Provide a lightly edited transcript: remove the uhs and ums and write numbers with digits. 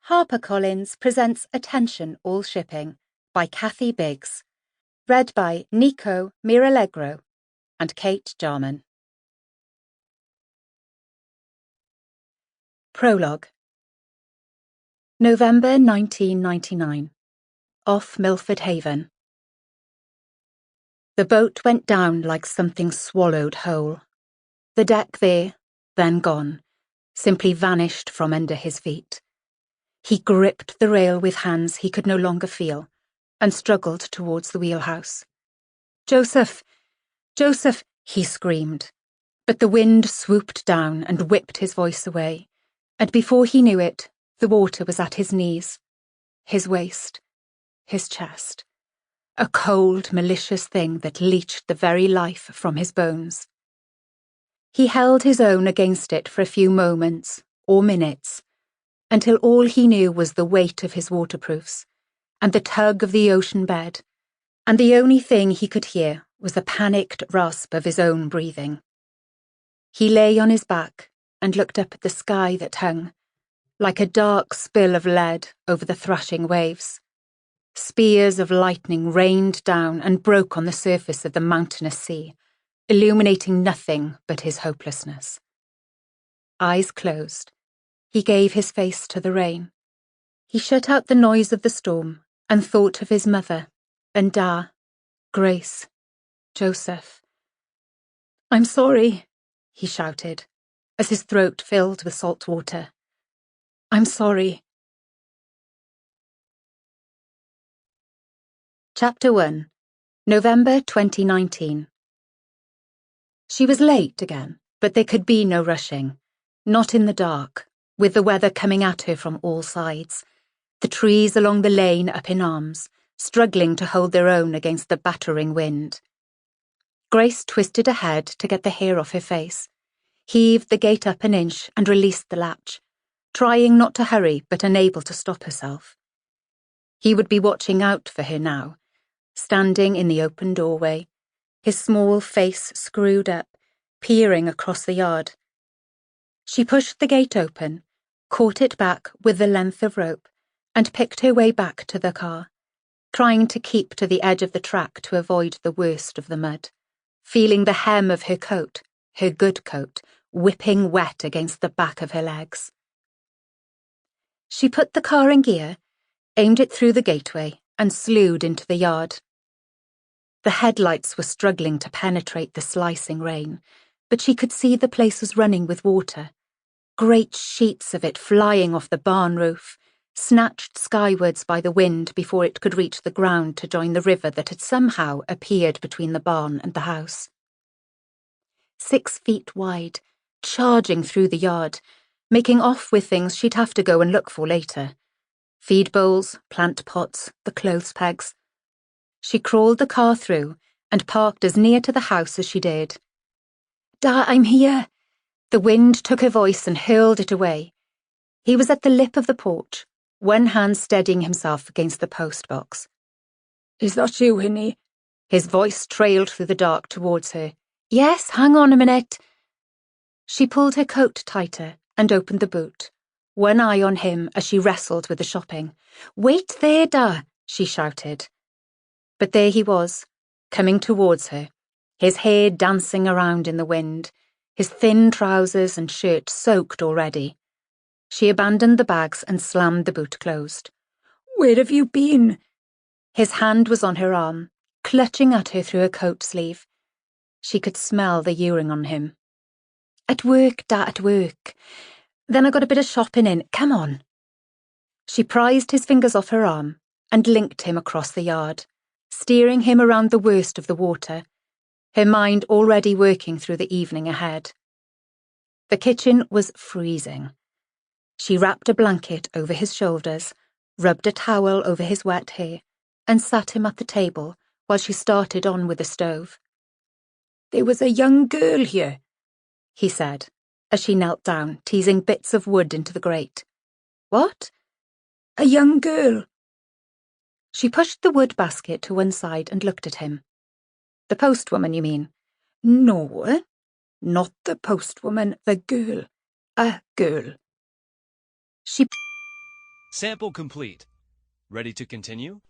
HarperCollins presents Attention All Shipping by Kathy Biggs, read by Nico, Mirallegro and Kate Jarman. Prologue. November 1999. Off Milford Haven. The boat went down like something swallowed whole. The deck there, then gone, simply vanished from under his feet. He gripped the rail with hands he could no longer feel and struggled towards the wheelhouse. "Joseph! Joseph!" he screamed. But the wind swooped down and whipped his voice away, and before he knew it, the water was at his knees, his waist, his chest. A cold, malicious thing that leached the very life from his bones. He held his own against it for a few moments, or minutes, until all he knew was the weight of his waterproofs, and the tug of the ocean bed, and the only thing he could hear was the panicked rasp of his own breathing. He lay on his back and looked up at the sky that hung, like a dark spill of lead over the thrashing waves. Spears of lightning rained down and broke on the surface of the mountainous sea, illuminating nothing but his hopelessness. Eyes closed, he gave his face to the rain. He shut out the noise of the storm and thought of his mother, and Da, Grace, Joseph. "I'm sorry," he shouted, as his throat filled with salt water. "I'm sorry." Chapter 1. November 2019. She was late again, but there could be no rushing. Not in the dark, with the weather coming at her from all sides. The trees along the lane up in arms, struggling to hold their own against the battering wind. Grace twisted ahead to get the hair off her face, heaved the gate up an inch and released the latch, trying not to hurry but unable to stop herself. He would be watching out for her now, standing in the open doorway, his small face screwed up, peering across the yard. She pushed the gate open, caught it back with the length of rope, and picked her way back to the car, trying to keep to the edge of the track to avoid the worst of the mud, feeling the hem of her coat, her good coat, whipping wet against the back of her legs. She put the car in gear, aimed it through the gateway, and slewed into the yard. The headlights were struggling to penetrate the slicing rain, but she could see the place was running with water, great sheets of it flying off the barn roof, snatched skywards by the wind before it could reach the ground to join the river that had somehow appeared between the barn and the house. 6 feet wide, charging through the yard, making off with things she'd have to go and look for later. Feed bowls, plant pots, the clothes pegs. She crawled the car through and parked as near to the house as she dared. "Da, I'm here." The wind took her voice and hurled it away. He was at the lip of the porch, one hand steadying himself against the post box. "Is that you, Hinny?" His voice trailed through the dark towards her. "Yes, hang on a minute." She pulled her coat tighter and opened the boot, one eye on him as she wrestled with the shopping. "Wait there, Da," she shouted. But there he was, coming towards her, his hair dancing around in the wind, his thin trousers and shirt soaked already. She abandoned the bags and slammed the boot closed. "Where have you been?" His hand was on her arm, clutching at her through her coat sleeve. She could smell the urine on him. "At work, Da, at work. Then I got a bit of shopping in. Come on." She prized his fingers off her arm and linked him across the yard, steering him around the worst of the water, her mind already working through the evening ahead. The kitchen was freezing. She wrapped a blanket over his shoulders, rubbed a towel over his wet hair, and sat him at the table while she started on with the stove. "There was a young girl here," he said, as she knelt down, teasing bits of wood into the grate. "What?" "A young girl." She pushed the wood basket to one side and looked at him. "The postwoman, you mean?" "No, not the postwoman, the girl. A girl." She Sample complete. Ready to continue?